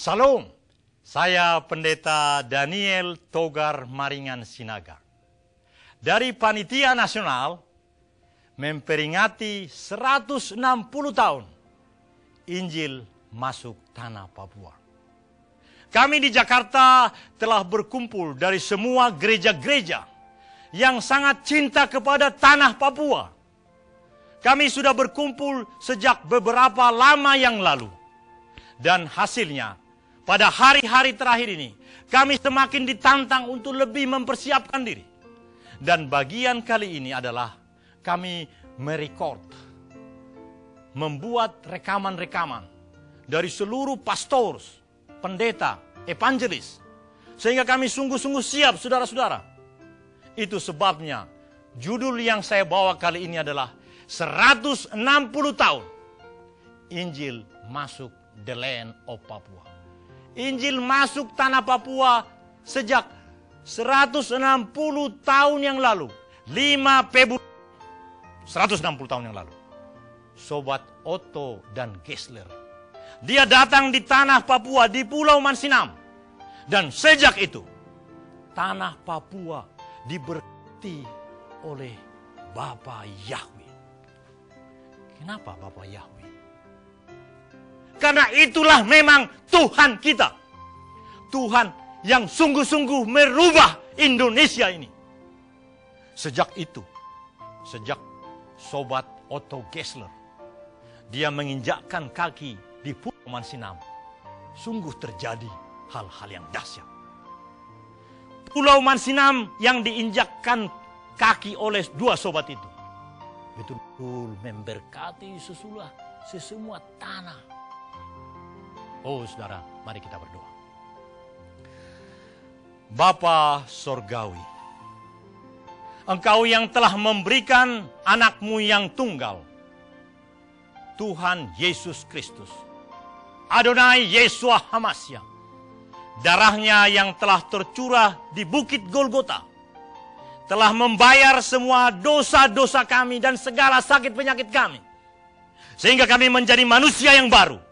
Salam, saya Pendeta Daniel Togar Maringan Sinaga. Dari Panitia Nasional memperingati 160 tahun Injil masuk tanah Papua. Kami di Jakarta telah berkumpul dari semua gereja-gereja yang sangat cinta kepada tanah Papua. Kami sudah berkumpul sejak beberapa lama yang lalu. Dan hasilnya, pada hari-hari terakhir ini, kami semakin ditantang untuk lebih mempersiapkan diri. Dan bagian kali ini adalah kami merekord, membuat rekaman-rekaman dari seluruh pastor, pendeta, evangelis. Sehingga kami sungguh-sungguh siap, saudara-saudara. Itu sebabnya judul yang saya bawa kali ini adalah 160 tahun Injil masuk the land of Papua. Injil masuk tanah Papua sejak 160 tahun yang lalu. 5 Februari 160 tahun yang lalu. Sobat Otto dan Gessler. Dia datang di tanah Papua, di Pulau Mansinam. Dan sejak itu, tanah Papua diberkati oleh Bapa Yahweh. Kenapa Bapa Yahweh? Karena itulah memang Tuhan kita. Tuhan yang sungguh-sungguh merubah Indonesia ini. Sejak itu, sejak Sobat Otto Gessler, dia menginjakkan kaki di Pulau Mansinam. Sungguh terjadi hal-hal yang dahsyat. Pulau Mansinam yang diinjakkan kaki oleh dua sobat itu betul-betul memberkati sesemua tanah. Oh saudara, mari kita berdoa. Bapa Sorgawi, Engkau yang telah memberikan anakmu yang tunggal, Tuhan Yesus Kristus, Adonai Yeshua Hamasya, darahnya yang telah tercurah di Bukit Golgota, telah membayar semua dosa-dosa kami dan segala sakit penyakit kami. Sehingga kami menjadi manusia yang baru.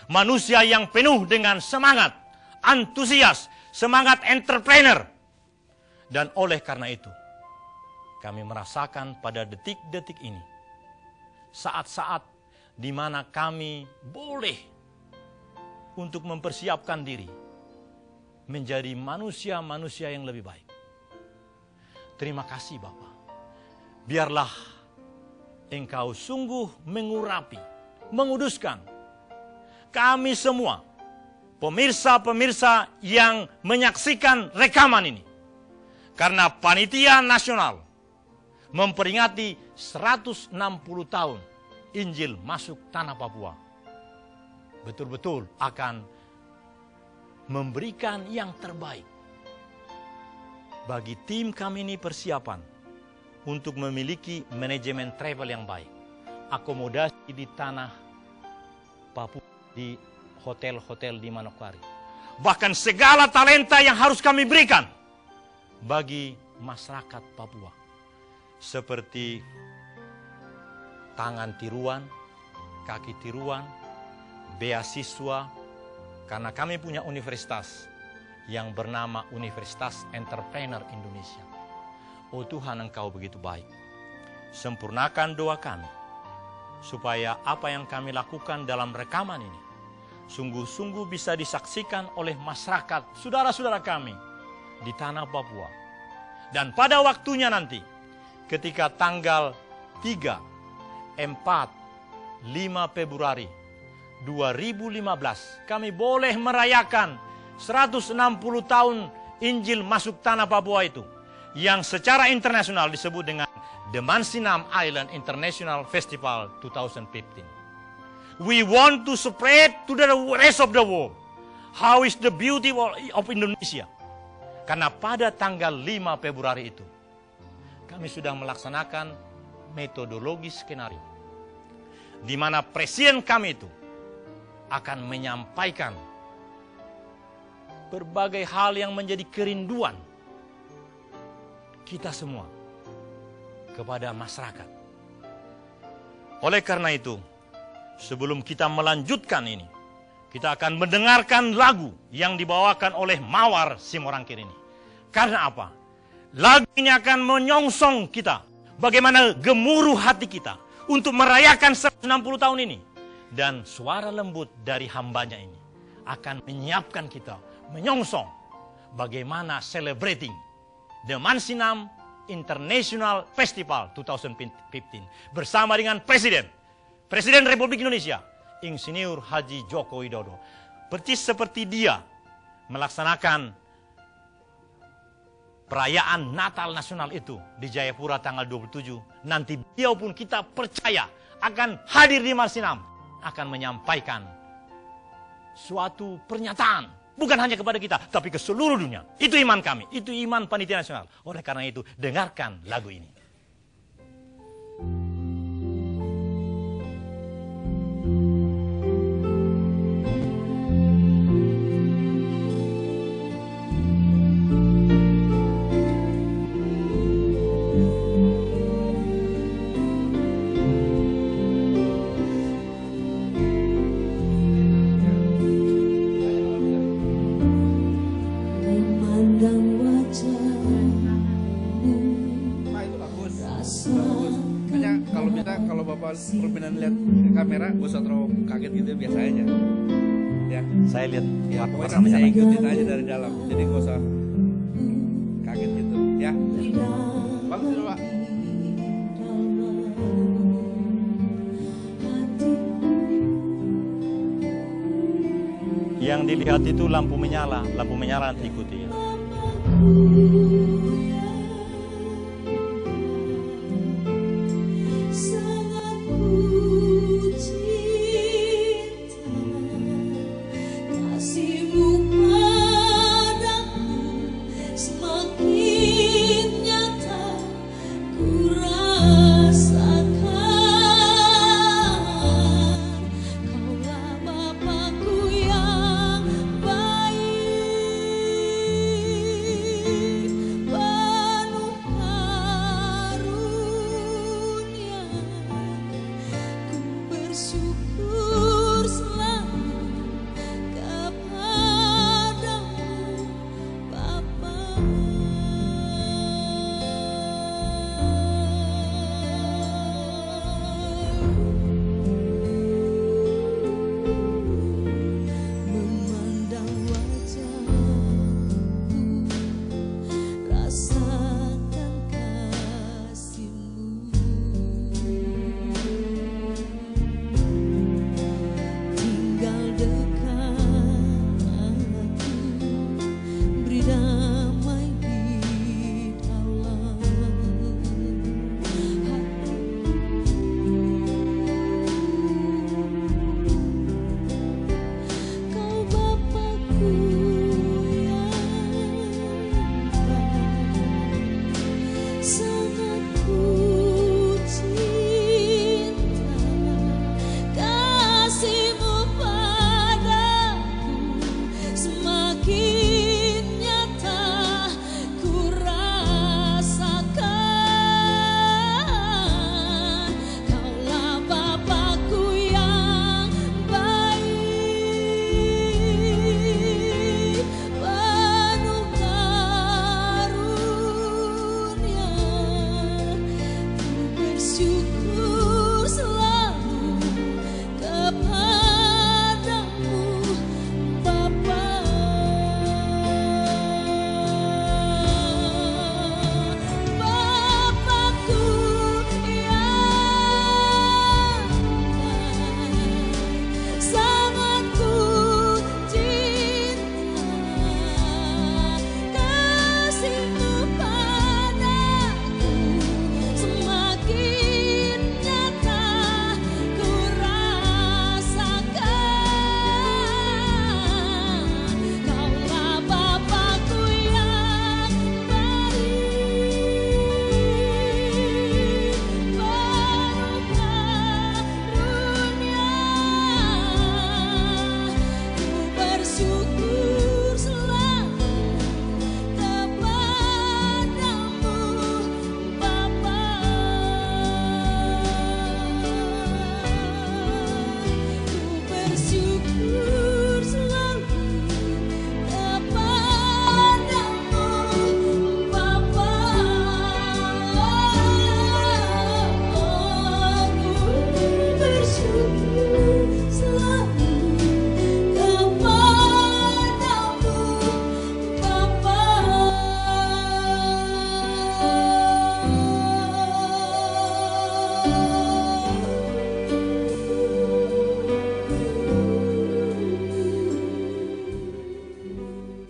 Manusia yang penuh dengan semangat, antusias, semangat entrepreneur. Dan oleh karena itu, kami merasakan pada detik-detik ini, saat-saat di mana kami boleh untuk mempersiapkan diri menjadi manusia-manusia yang lebih baik. Terima kasih Bapa. Biarlah Engkau sungguh mengurapi, menguduskan kami semua, pemirsa-pemirsa yang menyaksikan rekaman ini. Karena Panitia Nasional memperingati 160 tahun Injil masuk tanah Papua. Betul-betul akan memberikan yang terbaik bagi tim kami ini persiapan untuk memiliki manajemen travel yang baik, akomodasi di tanah Papua, di hotel-hotel di Manokwari, bahkan segala talenta yang harus kami berikan bagi masyarakat Papua, seperti tangan tiruan, kaki tiruan, beasiswa, karena kami punya universitas yang bernama Universitas Entrepreneur Indonesia. Oh Tuhan, Engkau begitu baik. Sempurnakan doa kami, supaya apa yang kami lakukan dalam rekaman ini sungguh-sungguh bisa disaksikan oleh masyarakat, saudara-saudara kami di tanah Papua. Dan pada waktunya nanti, ketika tanggal 3, 4, 5 Februari 2015, kami boleh merayakan 160 tahun Injil masuk tanah Papua itu, yang secara internasional disebut dengan The Mansinam Island International Festival 2015. We want to spread to the rest of the world how is the beauty of Indonesia. Karena pada tanggal 5 Februari itu, kami sudah melaksanakan metodologi skenario, di mana presiden kami itu akan menyampaikan berbagai hal yang menjadi kerinduan kita semua kepada masyarakat. Oleh karena itu, sebelum kita melanjutkan ini, kita akan mendengarkan lagu yang dibawakan oleh Mawar Simorangkir ini. Karena apa? Lagu ini akan menyongsong kita, bagaimana gemuruh hati kita untuk merayakan 160 tahun ini. Dan suara lembut dari hambanya ini akan menyiapkan kita, menyongsong bagaimana celebrating the Mansinam International Festival 2015 bersama dengan Presiden Republik Indonesia, Insinyur Haji Joko Widodo. Persis seperti dia melaksanakan perayaan Natal Nasional itu di Jayapura tanggal 27. Nanti beliau pun kita percaya akan hadir di Mansinam, akan menyampaikan suatu pernyataan. Bukan hanya kepada kita, tapi ke seluruh dunia. Itu iman kami, itu iman Panitia Nasional. Oleh karena itu, dengarkan lagu ini. Permainan lihat ke kamera, gak usah terlalu kaget gitu, biasa aja. Ya, saya lihat ya, pokoknya saya ikutin aja dari dalam, jadi gak usah kaget gitu, ya. Bagus dulu, Pak. Yang dilihat itu lampu menyala nanti ikuti ya. Bersyukur selalu kepada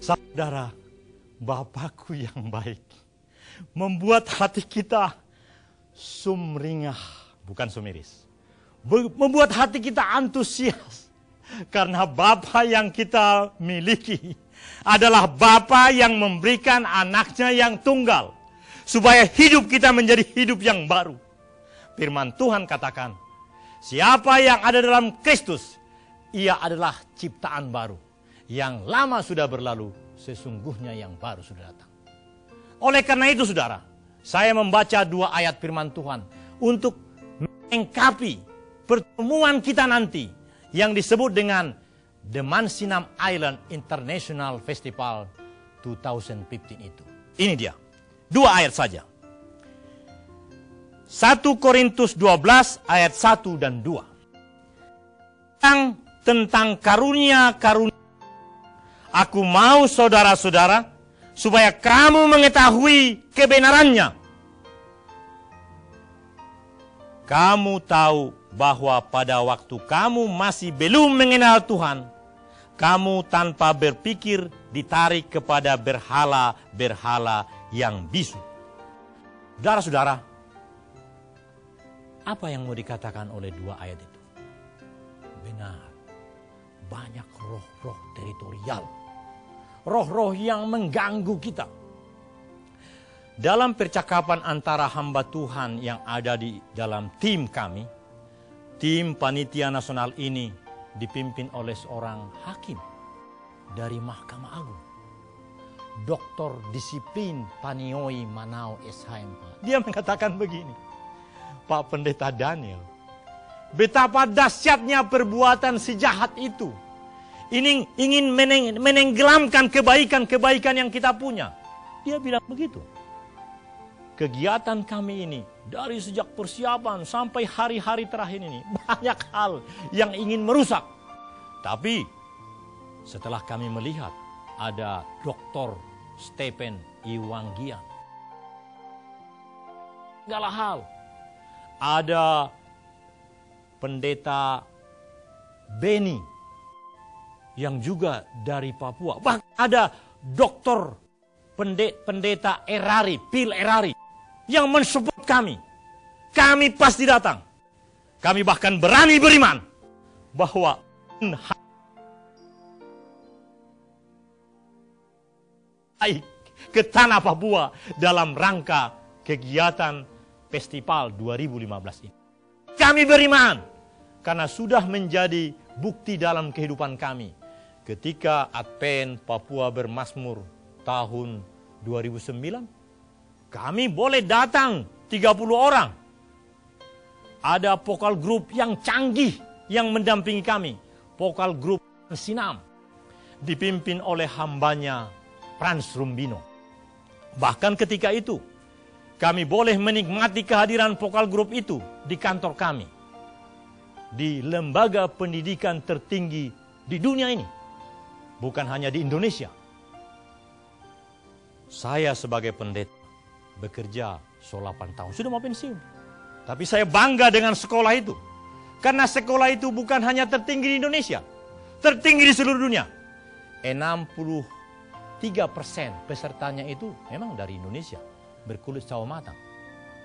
Saudara, Bapakku yang baik membuat hati kita sumringah, bukan sumiris. Membuat hati kita antusias. Karena Bapa yang kita miliki adalah Bapa yang memberikan anaknya yang tunggal. Supaya hidup kita menjadi hidup yang baru. Firman Tuhan katakan, siapa yang ada dalam Kristus, ia adalah ciptaan baru. Yang lama sudah berlalu, sesungguhnya yang baru sudah datang. Oleh karena itu saudara, saya membaca 2 ayat firman Tuhan untuk melengkapi pertemuan kita nanti yang disebut dengan The Mansinam Island International Festival 2015 itu. Ini dia, 2 ayat saja. 1 Korintus 12 ayat 1 dan 2. Tentang karunia-karunia, aku mau saudara-saudara, supaya kamu mengetahui kebenarannya. Kamu tahu bahwa pada waktu kamu masih belum mengenal Tuhan, kamu tanpa berpikir ditarik kepada berhala-berhala yang bisu. Saudara-saudara, apa yang mau dikatakan oleh 2 ayat itu? Benar, banyak roh-roh teritorial. Roh-roh yang mengganggu kita. Dalam percakapan antara hamba Tuhan yang ada di dalam tim kami, tim panitia nasional ini dipimpin oleh seorang hakim dari Mahkamah Agung. Dr. Disiplin Panioi Manao SHMH. Dia mengatakan begini, Pak Pendeta Daniel, betapa dahsyatnya perbuatan si jahat itu. Ini ingin menenggelamkan kebaikan-kebaikan yang kita punya. Dia bilang begitu. Kegiatan kami ini dari sejak persiapan sampai hari-hari terakhir ini banyak hal yang ingin merusak. Tapi setelah kami melihat ada Dr. Stephen Iwangian, segala hal. Ada Pendeta Beni yang juga dari Papua. Bahkan ada Dokter Pendeta Erari, Phil Erari, yang mensupport kami. Kami pasti datang. Kami bahkan berani beriman bahwa baik ke tanah Papua dalam rangka kegiatan Festival 2015 ini. Kami beriman karena sudah menjadi bukti dalam kehidupan kami. Ketika Advent Papua Bermazmur tahun 2009, kami boleh datang 30 orang. Ada vokal grup yang canggih yang mendampingi kami. Vokal grup Sinam dipimpin oleh hambanya Frans Rumbino. Bahkan ketika itu kami boleh menikmati kehadiran vokal grup itu di kantor kami. Di lembaga pendidikan tertinggi di dunia ini. Bukan hanya di Indonesia. Saya sebagai pendeta bekerja 8 tahun. Sudah mau pensiun. Tapi saya bangga dengan sekolah itu. Karena sekolah itu bukan hanya tertinggi di Indonesia. Tertinggi di seluruh dunia. 63% pesertanya itu memang dari Indonesia. Berkulit sawo matang.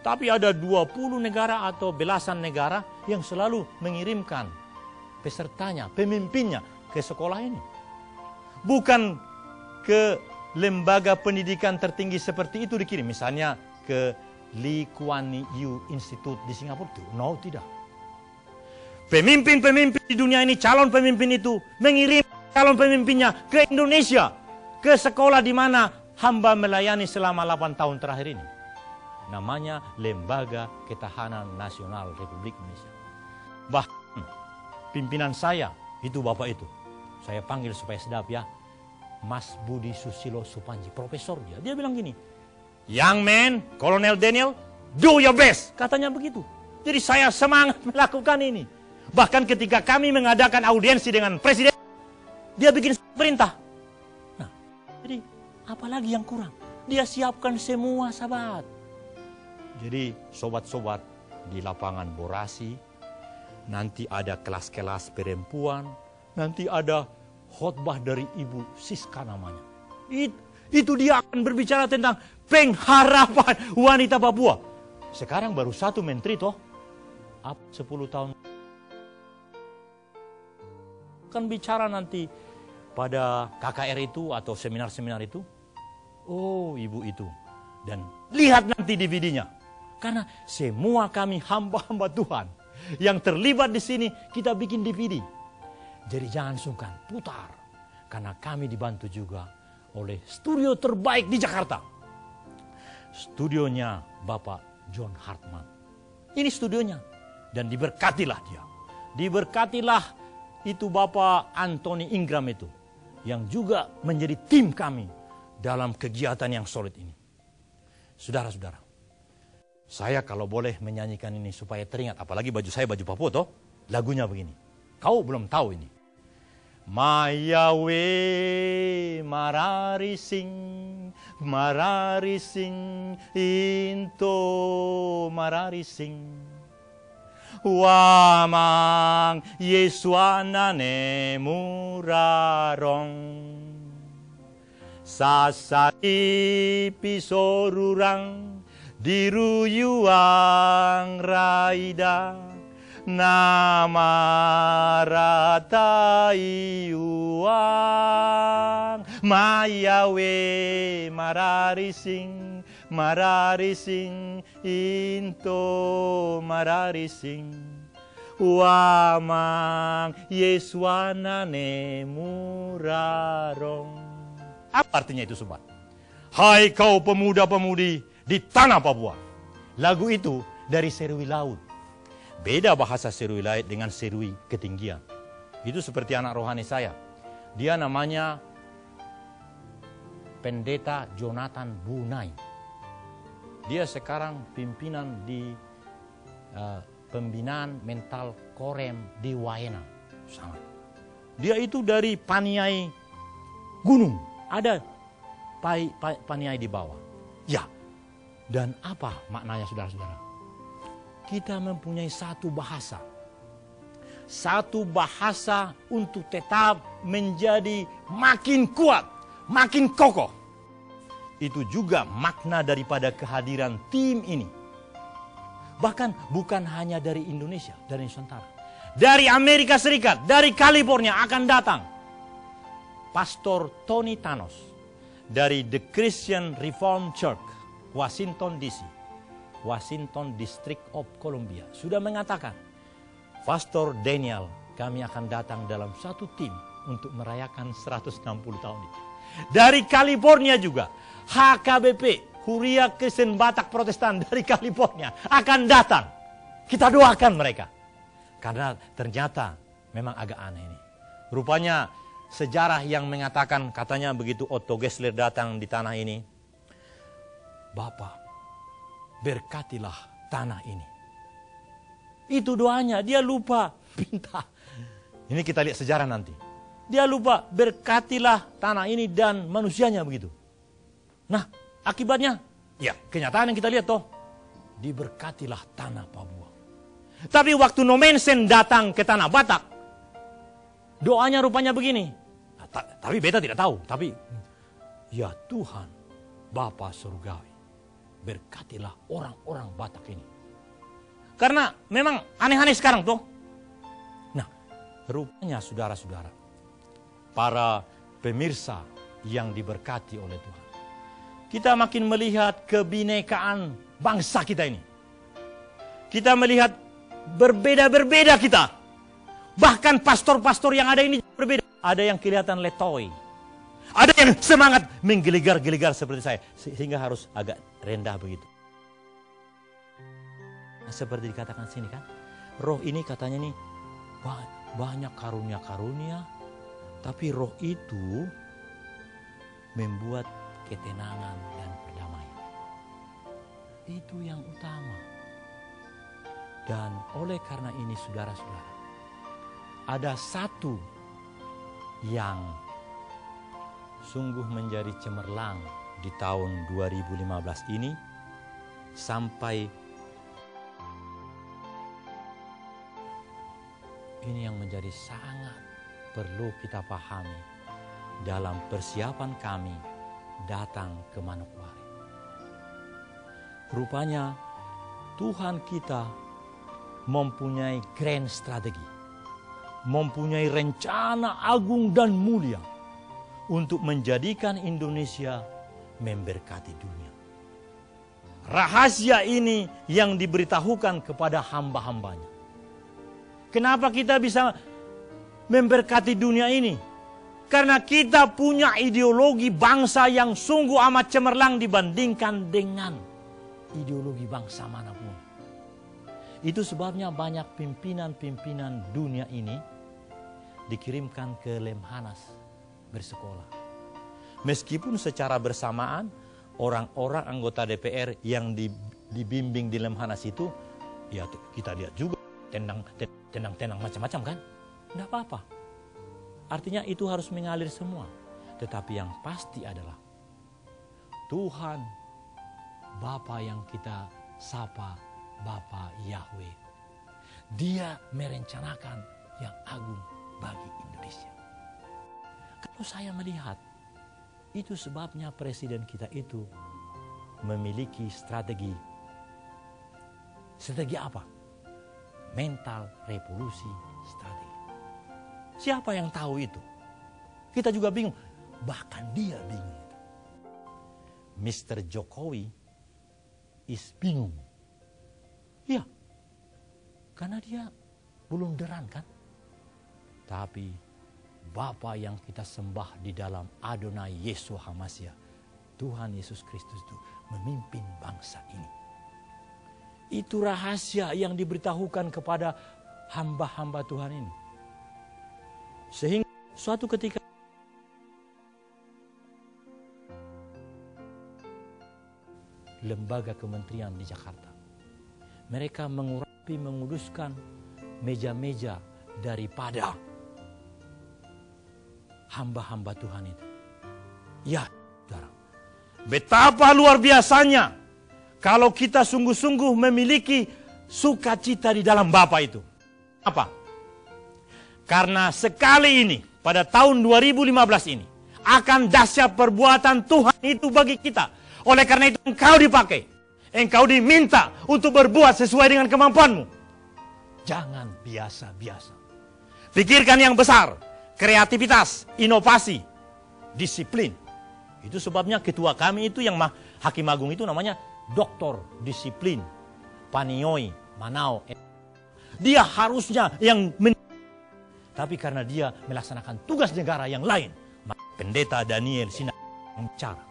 Tapi ada 20 negara atau belasan negara yang selalu mengirimkan pesertanya, pemimpinnya ke sekolah ini. Bukan ke lembaga pendidikan tertinggi seperti itu dikirim. Misalnya ke Lee Kuan Yew Institute di Singapura. No, tidak. Pemimpin-pemimpin di dunia ini, calon pemimpin itu mengirim calon pemimpinnya ke Indonesia. Ke sekolah di mana hamba melayani selama 8 tahun terakhir ini. Namanya Lembaga Ketahanan Nasional Republik Indonesia. Bahkan pimpinan saya, itu bapak itu. Saya panggil supaya sedap ya. Mas Budi Susilo Supanji, profesor dia. Dia bilang gini, young man, Kolonel Daniel, do your best. Katanya begitu. Jadi saya semangat melakukan ini. Bahkan ketika kami mengadakan audiensi dengan presiden, dia bikin perintah. Nah, jadi apalagi yang kurang? Dia siapkan semua sahabat. Jadi sobat-sobat di lapangan Borasi, nanti ada kelas-kelas perempuan, nanti ada khotbah dari Ibu Siska namanya. Itu dia akan berbicara tentang pengharapan wanita Papua. Sekarang baru satu menteri toh. 10 tahun. Akan bicara nanti pada KKR itu atau seminar-seminar itu. Oh, ibu itu. Dan lihat nanti DVD-nya. Karena semua kami hamba-hamba Tuhan yang terlibat di sini, kita bikin DVD. Jadi jangan sungkan, putar. Karena kami dibantu juga oleh studio terbaik di Jakarta. Studionya Bapak John Hartman. Ini studionya. Dan diberkatilah dia. Diberkatilah itu Bapak Anthony Ingram itu. Yang juga menjadi tim kami dalam kegiatan yang solid ini. Saudara-saudara, saya kalau boleh menyanyikan ini supaya teringat. Apalagi baju saya baju Papua toh. Lagunya begini. Kau belum tahu ini. Mayawe mararising into mararising wamang yesuanane murarong sasai pisorurang diruyuang raida namaratai uang mayawe mararising into mararising wamang yesuanane murarong. Apa artinya itu sobat? Hai kau pemuda-pemudi di tanah Papua. Lagu itu dari Serui Laut. Beda bahasa Serui Laut dengan Serui Ketinggian. Itu seperti anak rohani saya. Dia namanya Pendeta Jonathan Bunai. Dia sekarang pimpinan di pembinaan mental Korem di Waena. Sangat. Dia itu dari Paniai Gunung. Ada Paniai di bawah. Ya. Dan apa maknanya saudara-saudara? Kita mempunyai satu bahasa. Satu bahasa untuk tetap menjadi makin kuat, makin kokoh. Itu juga makna daripada kehadiran tim ini. Bahkan bukan hanya dari Indonesia, dari Nusantara. Dari Amerika Serikat, dari California akan datang Pastor Tony Thanos dari The Christian Reformed Church, Washington DC. Washington District of Columbia sudah mengatakan, Pastor Daniel, kami akan datang dalam satu tim untuk merayakan 160 tahun itu. Dari California juga, HKBP, Huria Kristen Batak Protestan dari California akan datang. Kita doakan mereka. Karena ternyata memang agak aneh ini. Rupanya sejarah yang mengatakan, katanya begitu Otto Gessler datang di tanah ini, Bapak, berkatilah tanah ini. Itu doanya, dia lupa minta. Ini kita lihat sejarah nanti. Dia lupa berkatilah tanah ini dan manusianya begitu. Nah, akibatnya, ya kenyataan yang kita lihat toh, diberkatilah tanah Papua. Tapi waktu Nomensen datang ke tanah Batak, doanya rupanya begini. Nah, tapi beta tidak tahu, tapi ya Tuhan, Bapa Surgawi, berkatilah orang-orang Batak ini. Karena memang aneh-aneh sekarang tuh. Nah, rupanya saudara-saudara, para pemirsa yang diberkati oleh Tuhan, kita makin melihat kebinekaan bangsa kita ini. Kita melihat berbeda-berbeda kita. Bahkan pastor-pastor yang ada ini berbeda. Ada yang kelihatan letoy. Ada yang semangat menggelegar-gelegar seperti saya. Sehingga harus agak rendah begitu. Nah, seperti dikatakan sini kan. Roh ini katanya nih banyak karunia-karunia. Tapi roh itu membuat ketenangan dan perdamaian. Itu yang utama. Dan oleh karena ini saudara-saudara, ada satu yang sungguh menjadi cemerlang di tahun 2015 ini sampai ini yang menjadi sangat perlu kita pahami dalam persiapan kami datang ke Manokwari. Rupanya Tuhan kita mempunyai grand strategi, mempunyai rencana agung dan mulia untuk menjadikan Indonesia memberkati dunia. Rahasia ini yang diberitahukan kepada hamba-hambanya. Kenapa kita bisa memberkati dunia ini? Karena kita punya ideologi bangsa yang sungguh amat cemerlang dibandingkan dengan ideologi bangsa manapun. Itu sebabnya banyak pimpinan-pimpinan dunia ini dikirimkan ke Lemhanas bersekolah. Meskipun secara bersamaan orang-orang anggota DPR yang dibimbing di Lemhanas itu, ya kita lihat juga tenang macam-macam kan? Tidak apa-apa. Artinya itu harus mengalir semua. Tetapi yang pasti adalah Tuhan, Bapa yang kita sapa Bapa Yahweh, Dia merencanakan yang agung bagi Indonesia. Kalau saya melihat, itu sebabnya presiden kita itu memiliki strategi. Strategi apa? Mental revolusi strategi. Siapa yang tahu itu? Kita juga bingung. Bahkan dia bingung. Mr. Jokowi is bingung. Ya, karena dia belum deran kan? Tapi Bapa yang kita sembah di dalam Adonai Yesus HaMashiach, Tuhan Yesus Kristus itu memimpin bangsa ini. Itu rahasia yang diberitahukan kepada hamba-hamba Tuhan ini. Sehingga suatu ketika lembaga kementerian di Jakarta, mereka menguduskan meja-meja daripada hamba-hamba Tuhan itu. Ya, saudara, betapa luar biasanya kalau kita sungguh-sungguh memiliki sukacita di dalam Bapa itu. Apa? Karena sekali ini, pada tahun 2015 ini, akan dahsyat perbuatan Tuhan itu bagi kita. Oleh karena itu engkau dipakai. Engkau diminta untuk berbuat sesuai dengan kemampuanmu. Jangan biasa-biasa. Pikirkan yang besar. Kreativitas, inovasi, disiplin. Itu sebabnya ketua kami itu yang Hakim Agung itu namanya Doktor Disiplin Panioi Manao. Dia harusnya yang tapi karena dia melaksanakan tugas negara yang lain, Pendeta Daniel Sina bicara.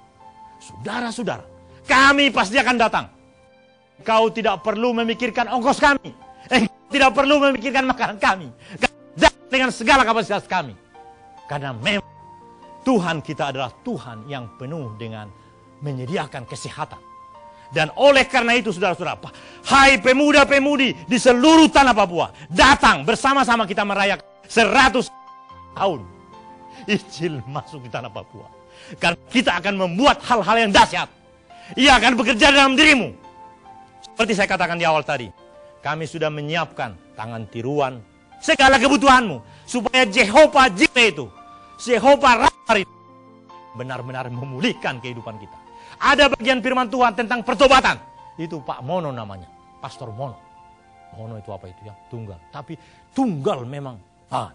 Saudara-saudara, kami pasti akan datang. Kau tidak perlu memikirkan ongkos kami. Tidak perlu memikirkan makanan kami. Dengan segala kapasitas kami. Karena memang Tuhan kita adalah Tuhan yang penuh dengan menyediakan kesehatan. Dan oleh karena itu saudara-saudara, hai pemuda-pemudi di seluruh tanah Papua, datang bersama-sama kita merayakan 100 tahun Injil masuk di tanah Papua. Karena kita akan membuat hal-hal yang dahsyat. Ia akan bekerja dalam dirimu. Seperti saya katakan di awal tadi, kami sudah menyiapkan tangan tiruan, segala kebutuhanmu, supaya Jehovah Jireh itu, Jehovah Rafa itu, benar-benar memulihkan kehidupan kita. Ada bagian firman Tuhan tentang pertobatan. Itu Pak Mono namanya, Pastor Mono. Mono itu apa itu? Yang tunggal. Tapi tunggal memang.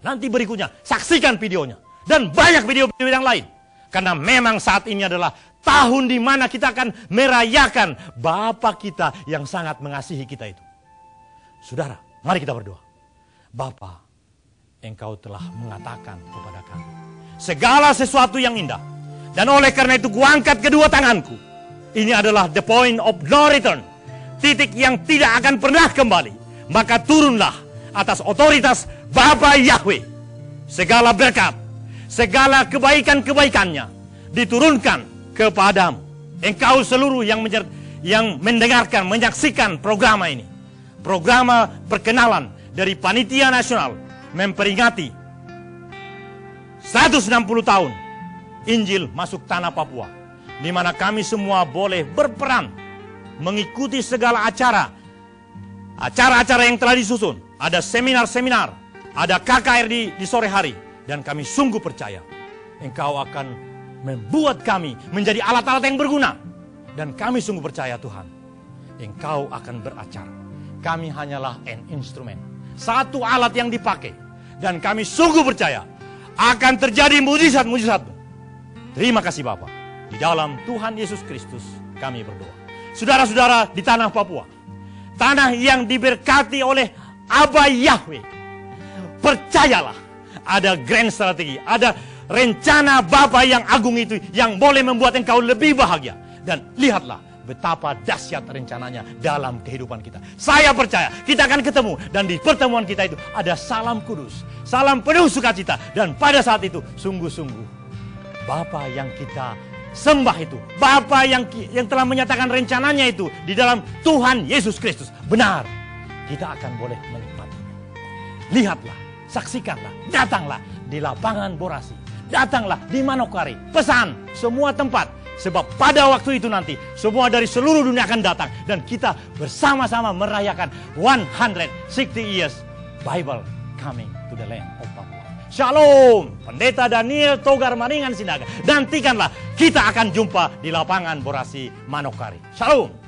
Nanti berikutnya, saksikan videonya. Dan banyak video-video yang lain. Karena memang saat ini adalah tahun di mana kita akan merayakan Bapa kita yang sangat mengasihi kita itu. Saudara, mari kita berdoa. Bapa, Engkau telah mengatakan kepada kami segala sesuatu yang indah. Dan oleh karena itu kuangkat kedua tanganku. Ini adalah the point of no return. Titik yang tidak akan pernah kembali. Maka turunlah atas otoritas Bapa Yahweh. Segala berkat, segala kebaikan-kebaikannya diturunkan kepadamu. Engkau seluruh yang mendengarkan, menyaksikan program ini. Program perkenalan dari Panitia Nasional memperingati 160 tahun Injil masuk tanah Papua, di mana kami semua boleh berperan mengikuti segala acara-acara yang telah disusun. Ada seminar-seminar, ada KKR di sore hari, dan kami sungguh percaya Engkau akan membuat kami menjadi alat-alat yang berguna. Dan kami sungguh percaya Tuhan, Engkau akan beracara. Kami hanyalah an instrument, satu alat yang dipakai. Dan kami sungguh percaya akan terjadi mujizat-mujizat. Terima kasih Bapa. Di dalam Tuhan Yesus Kristus kami berdoa. Saudara-saudara di tanah Papua, tanah yang diberkati oleh Abba Yahweh, percayalah, ada grand strategi, ada rencana Bapa yang agung itu yang boleh membuat engkau lebih bahagia. Dan lihatlah betapa dahsyat rencananya dalam kehidupan kita. Saya percaya kita akan ketemu, dan di pertemuan kita itu ada salam kudus, salam penuh sukacita. Dan pada saat itu sungguh-sungguh Bapa yang kita sembah itu, Bapa yang telah menyatakan rencananya itu di dalam Tuhan Yesus Kristus benar, kita akan boleh menikmatinya. Lihatlah, saksikanlah, datanglah di lapangan Borasi, datanglah di Manokwari, pesan semua tempat. Sebab pada waktu itu nanti semua dari seluruh dunia akan datang, dan kita bersama-sama merayakan 160 years Bible coming to the land of Papua. Shalom, Pendeta Daniel Togar Maringan Sinaga. Nantikanlah, kita akan jumpa di lapangan Borasi Manokwari. Shalom.